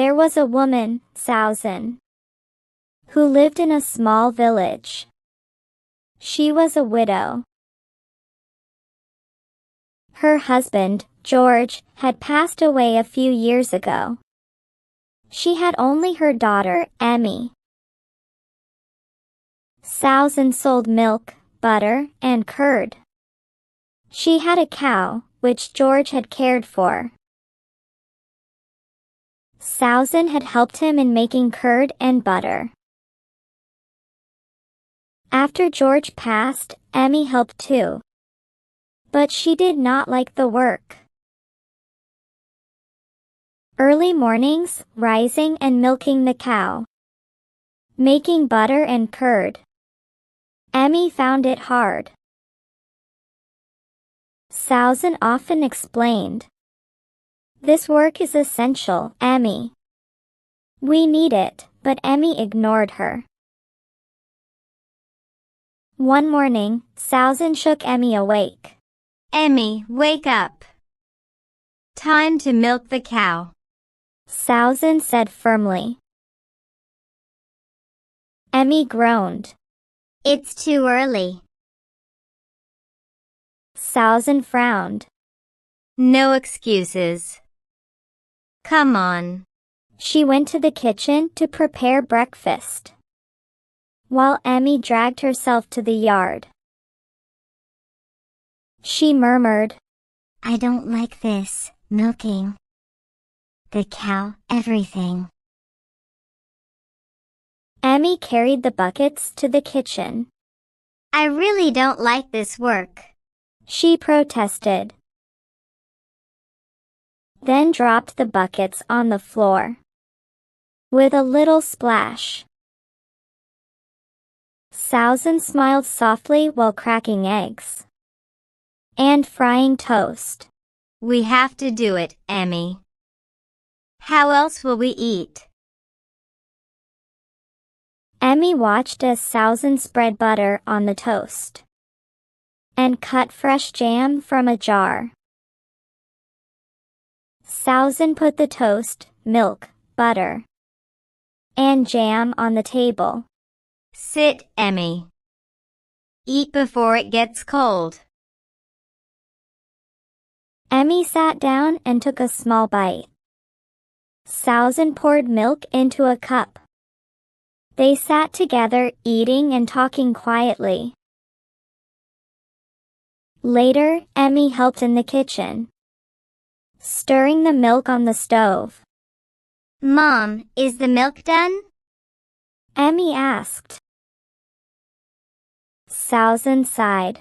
There was a woman, Sausen, who lived in a small village. She was a widow. Her husband, George, had passed away a few years ago. She had only her daughter, Emmy. Sausen sold milk, butter, and curd. She had a cow, which George had cared for. Sausen had helped him in making curd and butter. After George passed, Emmy helped too. But she did not like the work. Early mornings, rising and milking the cow, making butter and curd. Emmy found it hard. Sausen often explained, "This work is essential, Emmy. We need it," but Emmy ignored her. One morning, Sausen shook Emmy awake. "Emmy, wake up. Time to milk the cow," Sausen said firmly. Emmy groaned. "It's too early." Sausen frowned. "No excuses. Come on." She went to the kitchen to prepare breakfast, while Emmy dragged herself to the yard. She murmured, "I don't like this, milking the cow, everything." Emmy carried the buckets to the kitchen. "I really don't like this work," she protested. Then dropped the buckets on the floor. With a little splash. Sausen smiled softly while cracking eggs and frying toast. "We have to do it, Emmy. How else will we eat?" Emmy watched as Sausen spread butter on the toast and cut fresh jam from a jar. Sausen put the toast, milk, butter, and jam on the table. "Sit, Emmy. Eat before it gets cold." Emmy sat down and took a small bite. Sausen poured milk into a cup. They sat together, eating and talking quietly. Later, Emmy helped in the kitchen, stirring the milk on the stove. "Mom, is the milk done?" Emmy asked. Sausen sighed.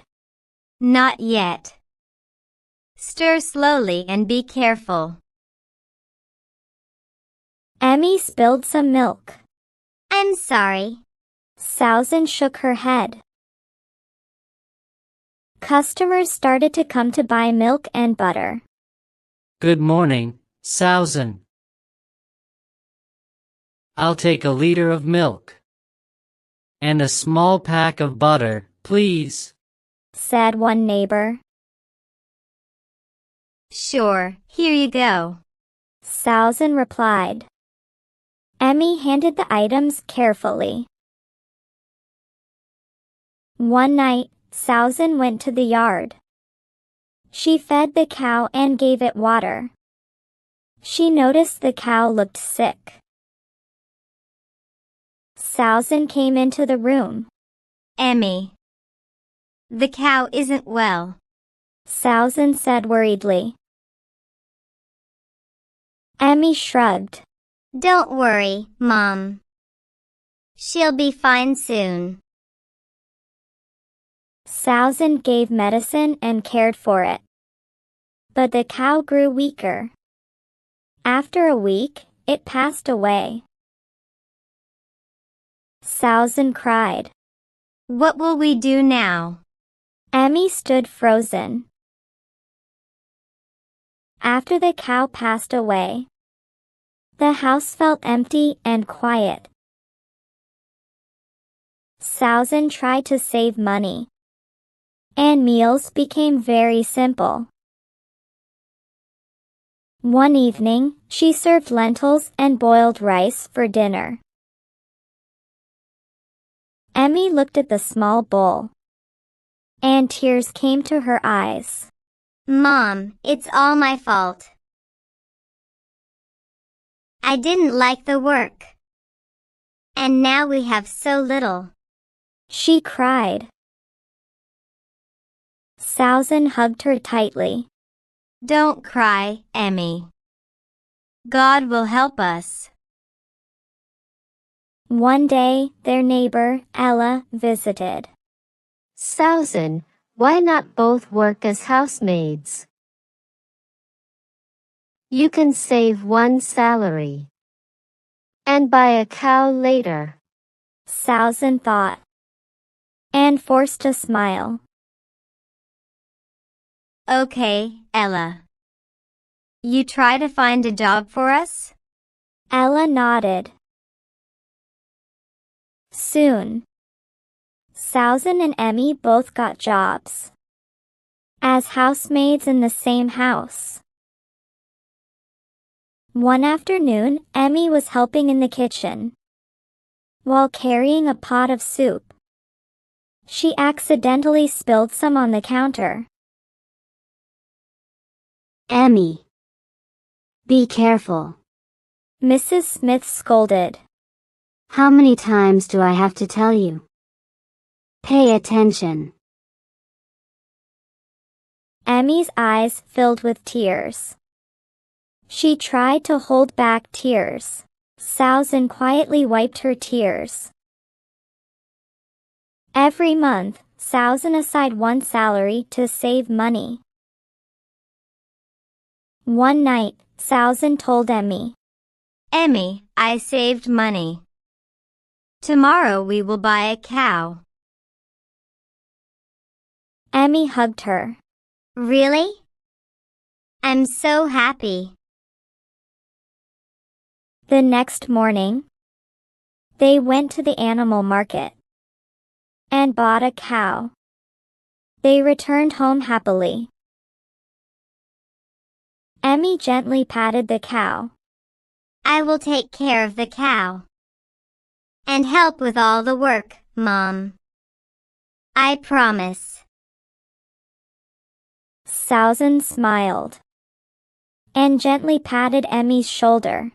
"Not yet. Stir slowly and be careful." Emmy spilled some milk. "I'm sorry." Sausen shook her head. Customers started to come to buy milk and butter. "Good morning, Sausen. I'll take a liter of milk. And a small pack of butter, please," said one neighbor. "Sure, here you go," Sausen replied. Emmy handed the items carefully. One night, Sausen went to the yard. She fed the cow and gave it water. She noticed the cow looked sick. Sausen came into the room. "Emmy, the cow isn't well," Sausen said worriedly. Emmy shrugged. "Don't worry, Mom. She'll be fine soon." Sausen gave medicine and cared for it. But the cow grew weaker. After a week, it passed away. Sausen cried. "What will we do now?" Emmy stood frozen. After the cow passed away, the house felt empty and quiet. Sausen tried to save money, and meals became very simple. One evening, she served lentils and boiled rice for dinner. Emmy looked at the small bowl, and tears came to her eyes. Mom, it's all my fault. I didn't like the work. And now we have so little. She cried. Sausen hugged her tightly. Don't cry, Emmy. God will help us. One day, their neighbor, Ella, visited. Sausen, why not both work as housemaids? You can save one salary and buy a cow later. Sausen thought, and forced a smile. Okay, Ella. You try to find a job for us? Ella nodded. Soon, Sausen and Emmy both got jobs as housemaids in the same house. One afternoon, Emmy was helping in the kitchen. While carrying a pot of soup, she accidentally spilled some on the counter. Emmy, be careful. Mrs. Smith scolded. How many times do I have to tell you? Pay attention. Emmy's eyes filled with tears. She tried to hold back tears. Sausen quietly wiped her tears. Every month, Sausen aside one salary to save money. One night, Sausen told Emmy, Emmy, I saved money. Tomorrow we will buy a cow. Emmy hugged her. Really? I'm so happy. The next morning, they went to the animal market and bought a cow. They returned home happily. Emmy gently patted the cow. I will take care of the cow and help with all the work, Mom. I promise. Sausen smiled and gently patted Emmy's shoulder.